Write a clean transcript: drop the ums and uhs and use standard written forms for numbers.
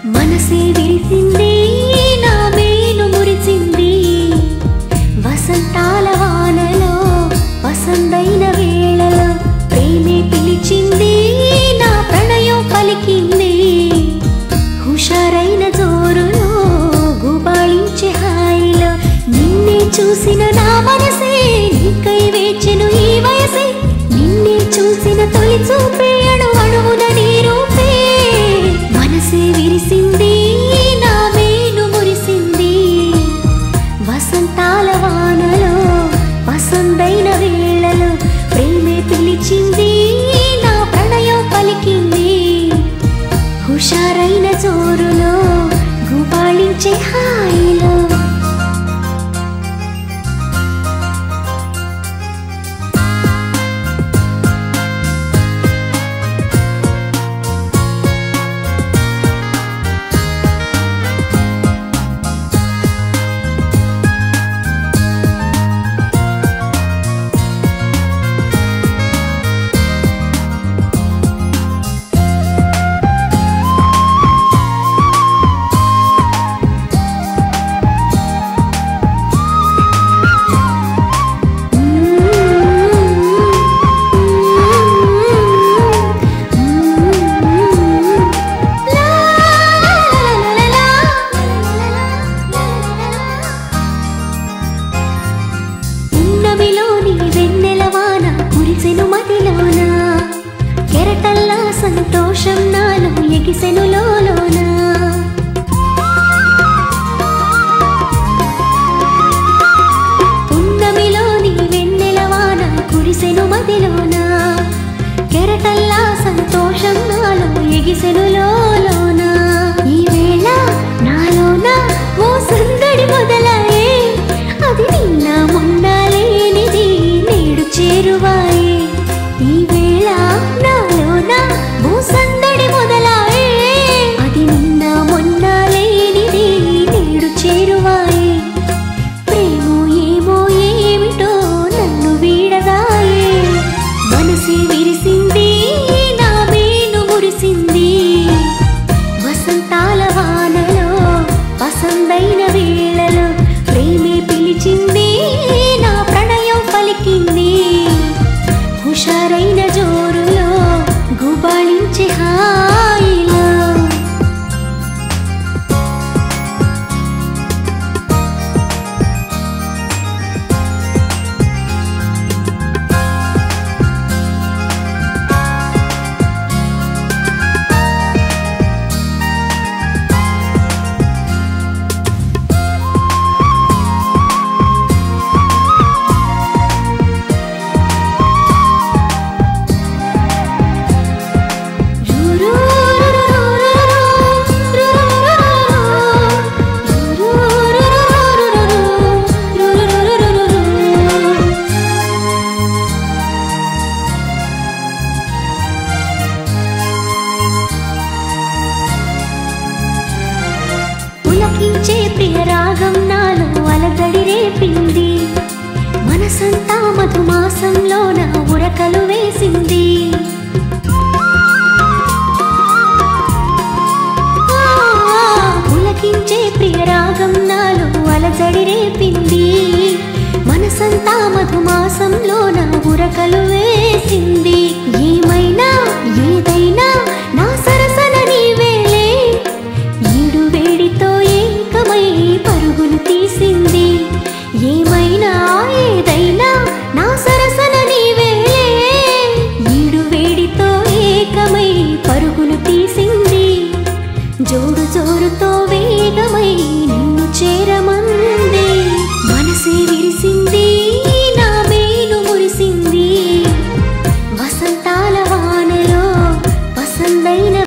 మనసే విరిసింది నా మేను మురిసింది వసంతాల వానలో వసంతైన వేళలో ప్రేమే పిలిచింది నా ప్రణయం పలికింది హుషారైన జోరులో గుబాళించే హాయిలో నిన్నే చూసిన నా మనసే నీకై వేచెను ఈ వయసే నిన్నే చూసిన తొలి చూపే అణువణువున నీ రూపే మనసే విరిసింది నా మేను మురిసింది వసంతాల వానలో వసంతైన వేళలో ప్రేమే పిలిచింది నా ప్రణయం పలికింది హుషారైన జోరులో గుబాళించే హాయిలో సంతోషం నాలో ఎగిసెను లోలోన పున్నమిలోని వెన్నెలవాన కురిసెను మదిలోన కెరటల్లా సంతోషం నాలో ఎగిసెను లోలోన ఈ వేళ నాలోన ఓ సందడి మొదలాయే అది నిన్న మొన్న లేనిది నేడు చేరువాయే ఈ వేళ నాలోన ఓ సందడి మొదలాయే అది నిన్న మొన్న లేనిది నేడు చేరువాయే ప్రేమో ఏమో ఏమిటో నన్ను వీడదాయే మనసే విరిసింది నా మేను మురిసింది వసంతాల వానలో వసంతైన వేళలో ప్రేమే పిలిచింది నా ప్రణయం పలికింది హుషారైన జోరులో గుబాళించే హాయిలో పులకించే ప్రియ రాగం నాలో అలజడి రేపింది మనసంతా మధుమాసంలోన ఉరకలు వేసింది పులకించే ప్రియ రాగం నాలో అలజడి రేపింది మనసంతా మధుమాసంలోన ఉరకలు వేసింది ఏమైనా ఏదైనా నా సరసన నీవేలే ఈడు వేడితో ఏకమై పరుగులు తీసింది ఏమైనా ఏదైనా నా సరసన నీవేలే ఈడు వేడితో ఏకమై పరుగులు తీసింది జోడు జోరుతో వేగమై